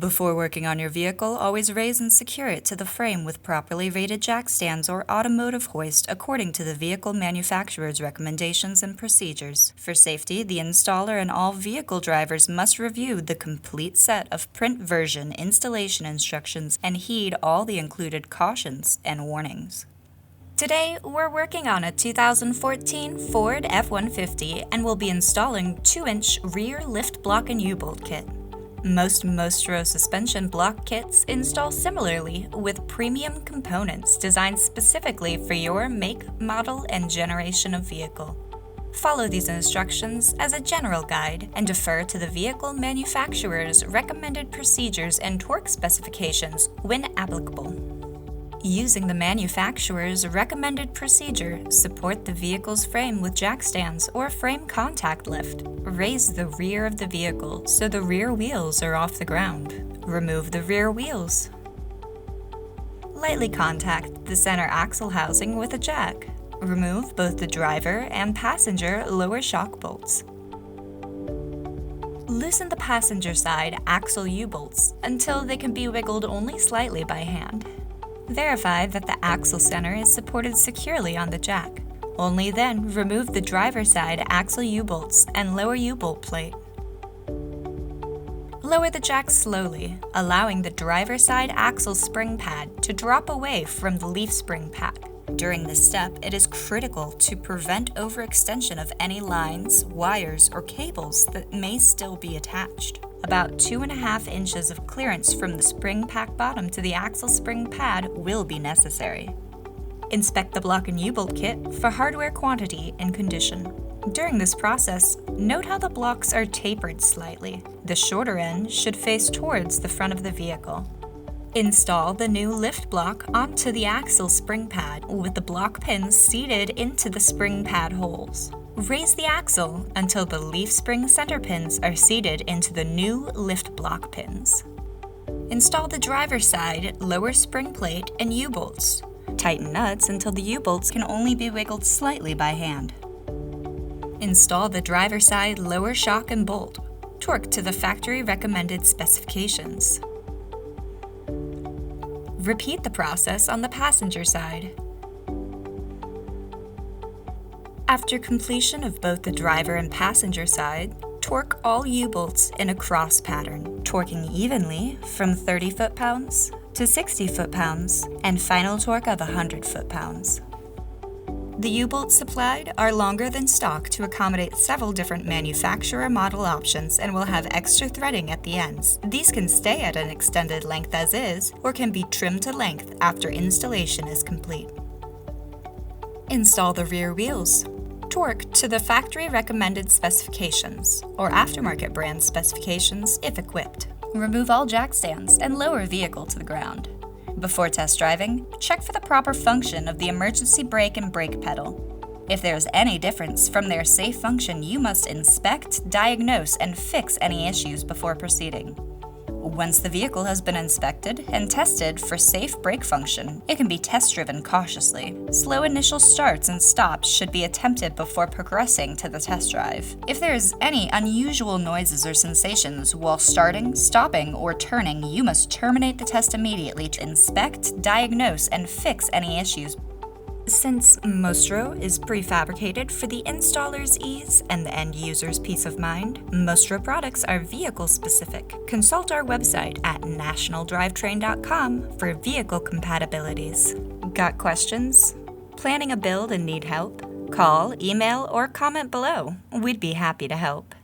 Before working on your vehicle, always raise and secure it to the frame with properly rated jack stands or automotive hoist according to the vehicle manufacturer's recommendations and procedures. For safety, the installer and all vehicle drivers must review the complete set of print version installation instructions and heed all the included cautions and warnings. Today, we're working on a 2014 Ford F-150 and will be installing 2-inch rear lift block and U-bolt kit. Most Mostro suspension block kits install similarly with premium components designed specifically for your make, model, and generation of vehicle. Follow these instructions as a general guide and defer to the vehicle manufacturer's recommended procedures and torque specifications when applicable. Using the manufacturer's recommended procedure, support the vehicle's frame with jack stands or frame contact lift. Raise the rear of the vehicle so the rear wheels are off the ground. Remove the rear wheels. Lightly contact the center axle housing with a jack. Remove both the driver and passenger lower shock bolts. Loosen the passenger side axle U-bolts until they can be wiggled only slightly by hand. Verify that the axle center is supported securely on the jack. Only then remove the driver's side axle U-bolts and lower U-bolt plate. Lower the jack slowly, allowing the driver's side axle spring pad to drop away from the leaf spring pad. During this step, it is critical to prevent overextension of any lines, wires, or cables that may still be attached. About 2.5 inches of clearance from the spring pack bottom to the axle spring pad will be necessary. Inspect the block and U-bolt kit for hardware quantity and condition. During this process, note how the blocks are tapered slightly. The shorter end should face towards the front of the vehicle. Install the new lift block onto the axle spring pad with the block pins seated into the spring pad holes. Raise the axle until the leaf spring center pins are seated into the new lift block pins. Install the driver's side lower spring plate and U-bolts. Tighten nuts until the U-bolts can only be wiggled slightly by hand. Install the driver's side lower shock and bolt. Torque to the factory recommended specifications. Repeat the process on the passenger side. After completion of both the driver and passenger side, torque all U-bolts in a cross pattern, torquing evenly from 30 foot-pounds to 60 foot-pounds and final torque of 100 foot-pounds. The U-bolts supplied are longer than stock to accommodate several different manufacturer model options and will have extra threading at the ends. These can stay at an extended length as is, or can be trimmed to length after installation is complete. Install the rear wheels. Torque to the factory recommended specifications, or aftermarket brand specifications if equipped. Remove all jack stands and lower vehicle to the ground. Before test driving, check for the proper function of the emergency brake and brake pedal. If there is any difference from their safe function, you must inspect, diagnose, and fix any issues before proceeding. Once the vehicle has been inspected and tested for safe brake function, it can be test-driven cautiously. Slow initial starts and stops should be attempted before progressing to the test drive. If there is any unusual noises or sensations while starting, stopping, or turning, you must terminate the test immediately to inspect, diagnose, and fix any issues. Since Mostro is prefabricated for the installer's ease and the end user's peace of mind, Mostro products are vehicle-specific. Consult our website at nationaldrivetrain.com for vehicle compatibilities. Got questions? Planning a build and need help? Call, email, or comment below. We'd be happy to help.